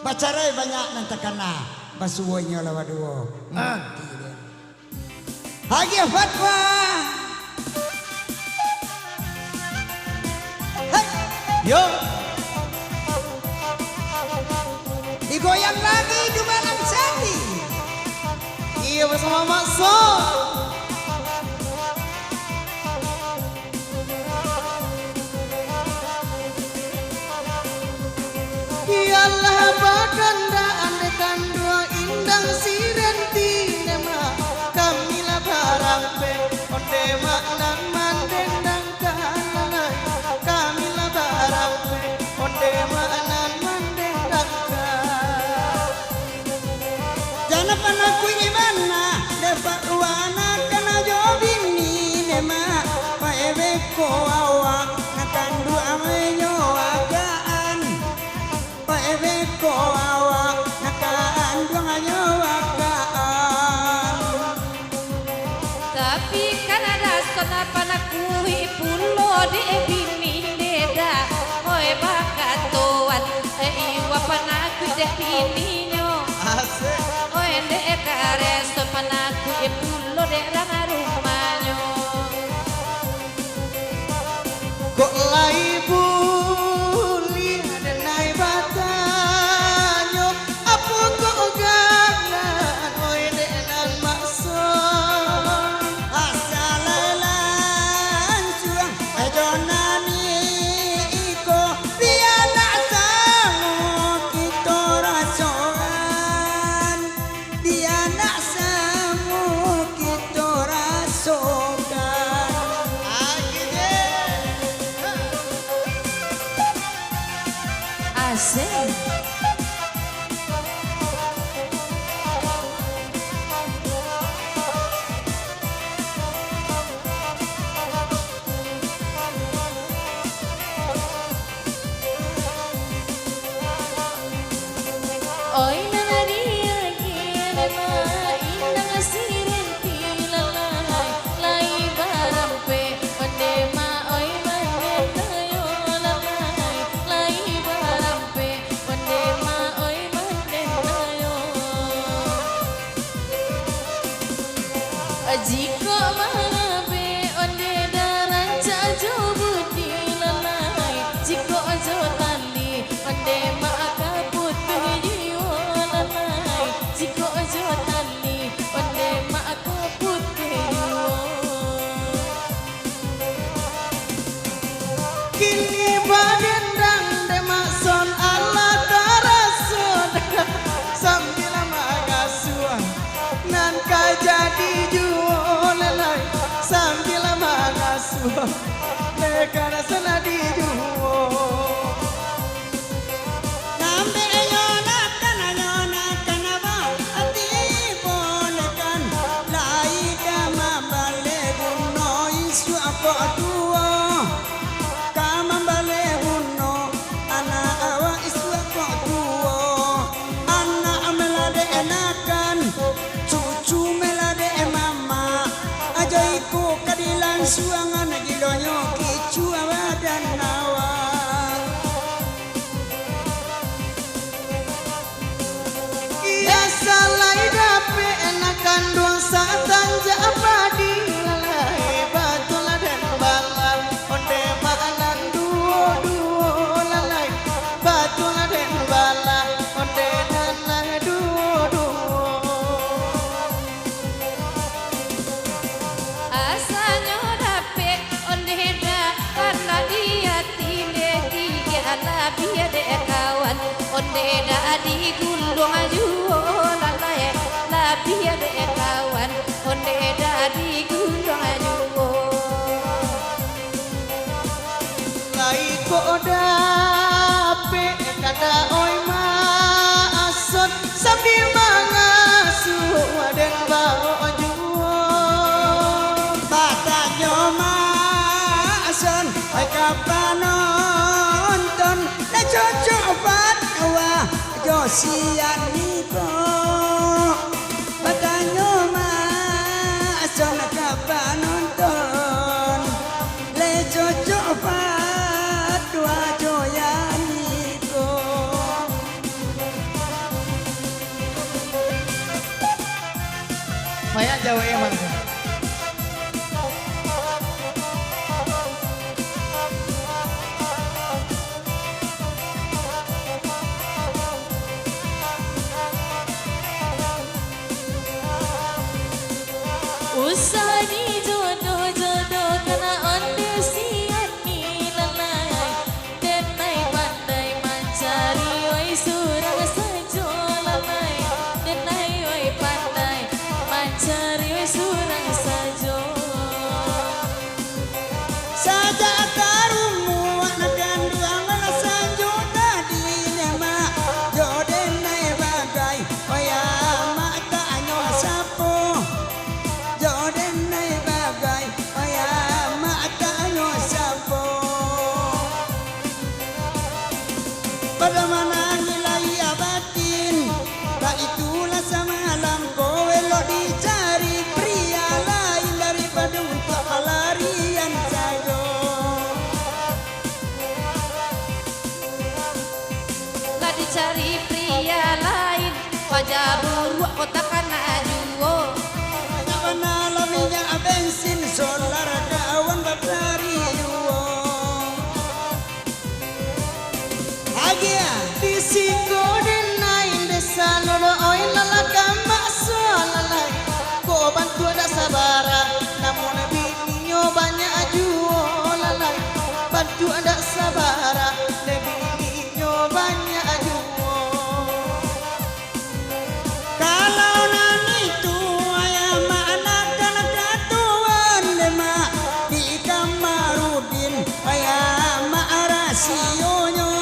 pacarai banyak nanti kena basuwonya lawa duo. Hagi fatwa. Yo. Digoyang lagi Dumalan Sandi. Iya bersama Mak So. Yalah bakanda andekan dua indang sirenti nema kamila barampe onde maknan mandendang kanai kamila barampe onde maknan mandendang Jana panaku gimana dapat wana kana jobini nema paewe ko awak nakandu amenyo agaan paewe ko awak nakandu amenyo agaan tapi kan ada sona panakui pulo de bini deda oi bakatuan iwa panaku de bininyo asik oi de kares panaku pulo de rana rumanyo kok lai buli denai batanyo apa kok ganan oi denan maksud asalalan suang ajonani iko biana samu kita rasokan biana samu kita rasokan asik oi nana dia kira ma inang sirenti lalai lai barampe onde ma oi mande tayo lalai lai barampe onde ma oi mande tayo jiko manabe onde daran cajo budi lalai jiko ajo tali onde ma akaput jiwa lalai jiko ajo tali onde ma akaput jiwa kini badendang demakson Allah tarasun sambil magasuan nan ka jadi juolelai sambil magasuan nekana senadi juo nambe nyona kana ba ati bolekan lai kama bale gunno isu apa tua kama bale gunno ana awa isu apa tua ana melade enakan cucu melade mama ajaiku kadilan suangan gilonyo kicu awadan nawa iya salai dape enakan doang satan japadi lalai batula dan balan onde maanan duo lalai batula dan balan onde nanah duo asanyo dape onde da karena dia tinde tiga labia de kawan onde da di gulung ajuo lalai labia de kawan onde da di gulung ajuo lai ko dape kada oi maasot sambil mangasu dan bawa juo Batanyo maason ay kapanonton na cocobat awa Josian niko Batanyo maason na kapanonton le cocobat dua joyan niko anak Jawa emang. Usah di jodoh-jodoh kena onde sian ni lalai denai pandai mencari oi surang sajo lalai denai oi pandai mencari oi surang sajo Saja tarumu anak dan duangan sanjo tadi nema joden nae bagai oya mata anyo sapo joden nae bagai oya mata anyo sapo pada mana nilai abatin tak itulah semalam kowe lo dicari pria lain daripada untuk pelarian saja. lah dicari pria lain wajah buruk kota kana juo Mana lo minyak bensin solar kawan batari Agia Di singgo denai desa lolo oi lalaka makso lalai. Ko bantu ada sabara namun bininya banyak ajuo lalai. Bantu ada sabara bininya banyak ajuo. kalau nani tu ayam anak anak katuan lema di kamarudin ayam arasionyo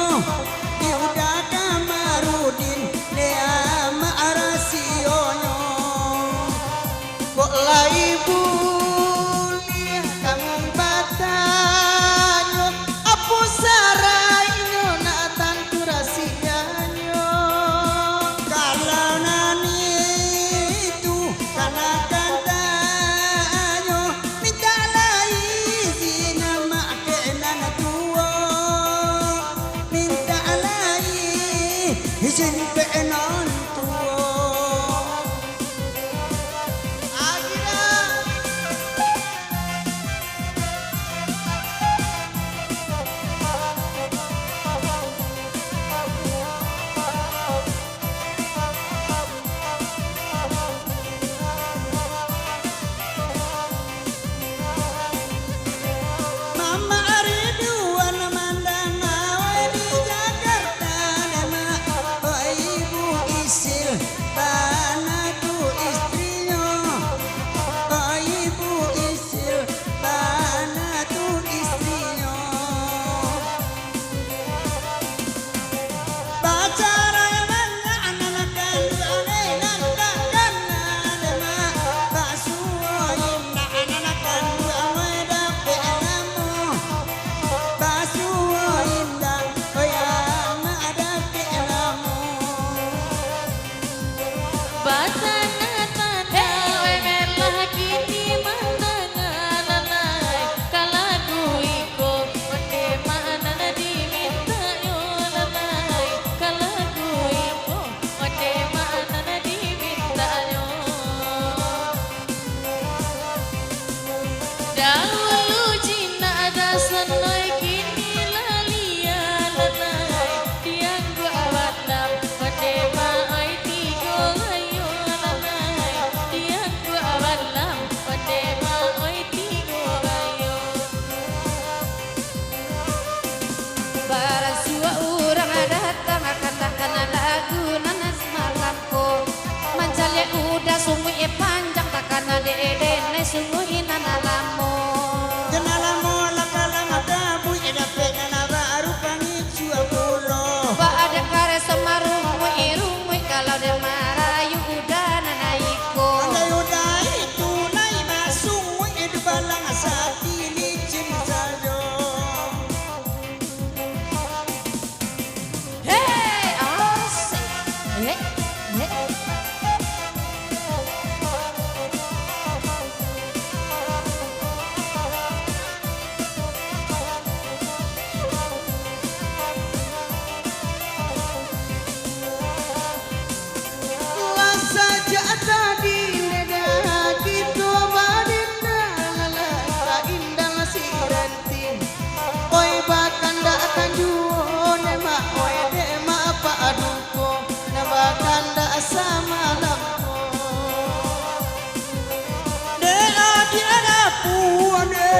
di udah kamarudin ayam arasionyo Kok lai bulia kami batanyo apu sarainyo na tantu rasianyo. kalau nani itu karena katanya minta izin nama kenan tua minta izin kenan tua Akhirnya Mama Ridwan mandang awe di Jakarta nema oh ibu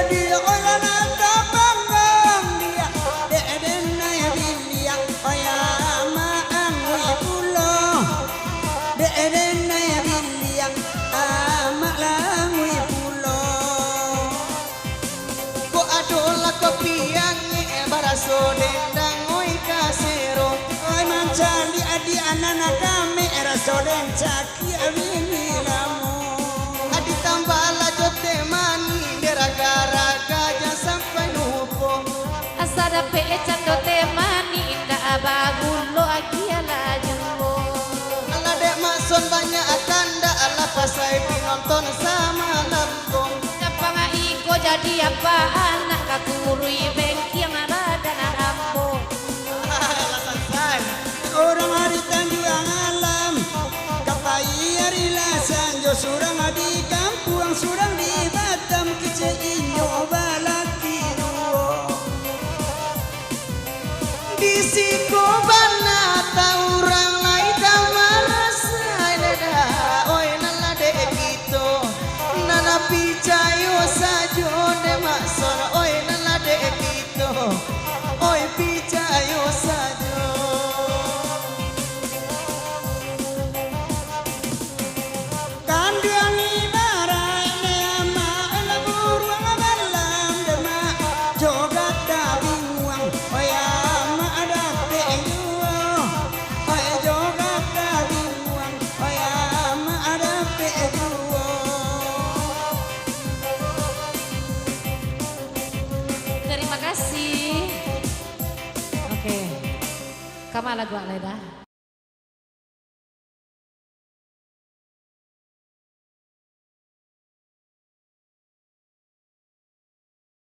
dia oya nanda banggang dia deden naya bilia oya maangwe pulo deden naya bilia ama langwe pulo Ko adola ko piangi baraso dendang oi kasero oy mancali adi anana kame rasoden caki awini lamu adi tambala jote mani deraga-raga jangan sampai lupa Asada pe cando te mani inda abagulo agiala juwo ala dek mason banyak tanda ala pasai pinonton sama lempong Napanga iko jadi apa anak kakurui bengki yang ada na ambo alasan saya orang hari tanjuang alam kapai hari lasan jo surang di kampung surang di Batam kece inyo balaki duo di siko bana orang lain damarasa dada oi nala dek gitu nana picayo sajo de mason oi nala dek gitu oi picayo sajo kandang ibarai ne ama ala buruang malam dema jogat dabinguang oya ama ada pejuo oya jogat dabinguang oya ama ada pejuo Terima kasih. Oke. Kamala gua leda.